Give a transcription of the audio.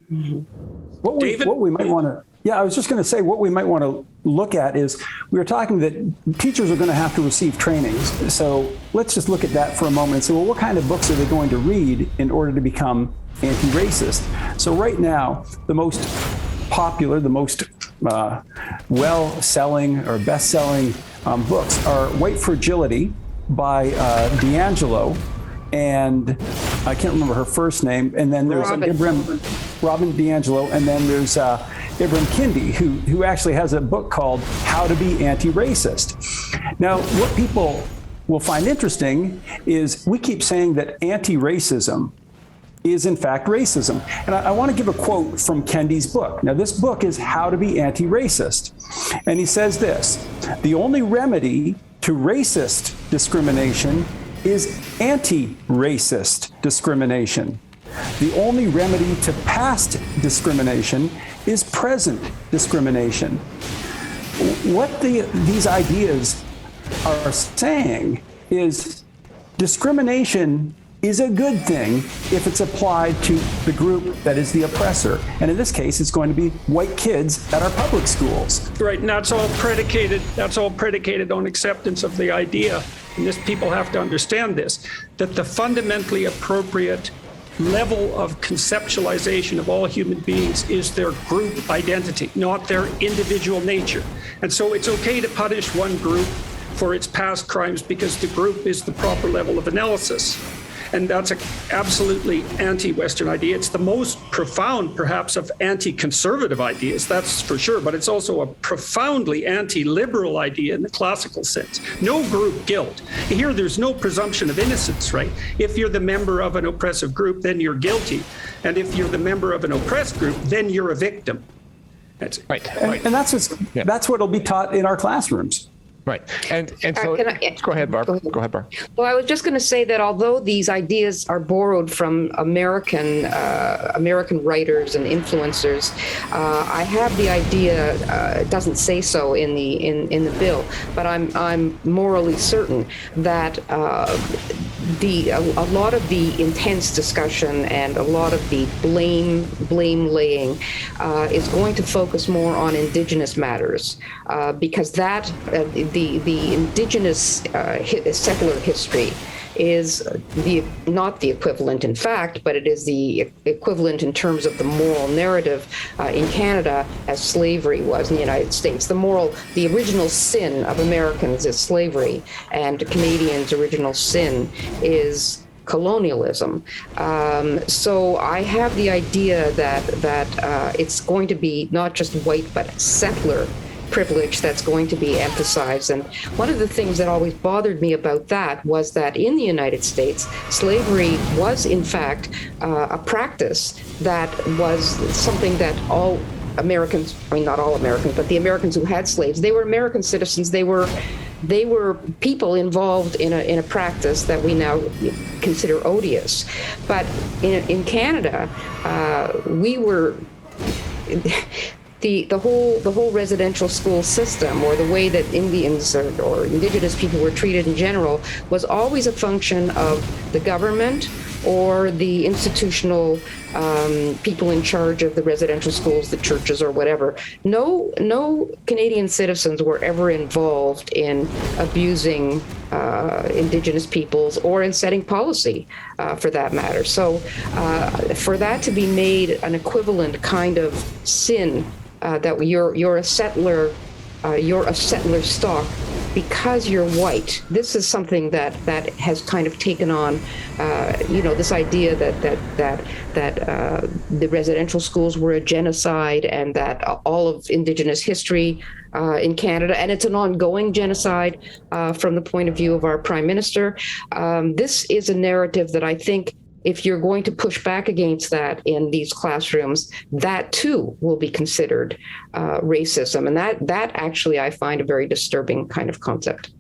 What we might want to, I was just going to say, what we might want to look at is, we were talking that teachers are going to have to receive trainings. So let's just look at that for a moment and say, well, what kind of books are they going to read in order to become anti-racist? So right now, the most popular, the most well-selling or best-selling books are White Fragility by D'Angelo, and I can't remember her first name, and then there's Robin D'Angelo, and then there's Ibram Kendi, who actually has a book called How to Be Anti-Racist. Now, what people will find interesting is we keep saying that anti-racism is in fact racism. And I want to give a quote from Kendi's book. Now, this book is How to Be Anti-Racist. And he says this: "The only remedy to racist discrimination is anti-racist discrimination. The only remedy to past discrimination is present discrimination." What these ideas are saying is discrimination is a good thing if it's applied to the group that is the oppressor. And in this case, it's going to be white kids at our public schools. Right, and that's all predicated on acceptance of the idea, and this, people have to understand this, that the fundamentally appropriate level of conceptualization of all human beings is their group identity, not their individual nature. And so it's okay to punish one group for its past crimes because the group is the proper level of analysis. And that's an absolutely anti-Western idea. It's the most profound, perhaps, of anti-conservative ideas, that's for sure, but it's also a profoundly anti-liberal idea in the classical sense. No group guilt. Here, there's no presumption of innocence, right? If you're the member of an oppressive group, then you're guilty. And if you're the member of an oppressed group, then you're a victim. That's right. And that's what'll be taught in our classrooms. Right. And so go ahead, Barb. Go ahead, Barb. Well, I was just going to say that although these ideas are borrowed from American writers and influencers, I have the idea, it doesn't say so in the bill, but I'm morally certain that a lot of the intense discussion and a lot of the blame laying is going to focus more on Indigenous matters, because that the Indigenous settler history is not the equivalent in fact, but it is the equivalent in terms of the moral narrative in Canada as slavery was in the United States. The original sin of Americans is slavery, and Canadians' original sin is colonialism. So I have the idea that it's going to be not just white, but settler privilege that's going to be emphasized. And one of the things that always bothered me about that was that in the United States, slavery was in fact a practice that was something that all Americans, I mean not all Americans, but the Americans who had slaves, they were American citizens. They were people involved in a practice that we now consider odious. But in Canada, we were the whole residential school system, or the way that Indians or Indigenous people were treated in general, was always a function of the government or the institutional people in charge of the residential schools, the churches, or whatever. No Canadian citizens were ever involved in abusing Indigenous peoples or in setting policy, for that matter. So for that to be made an equivalent kind of sin, that you're a settler stock because you're white. This is something that has kind of taken on, this idea that the residential schools were a genocide, and that all of Indigenous history in Canada, and it's an ongoing genocide from the point of view of our Prime Minister. This is a narrative that I think, if you're going to push back against that in these classrooms, that too will be considered racism. And that actually I find a very disturbing kind of concept.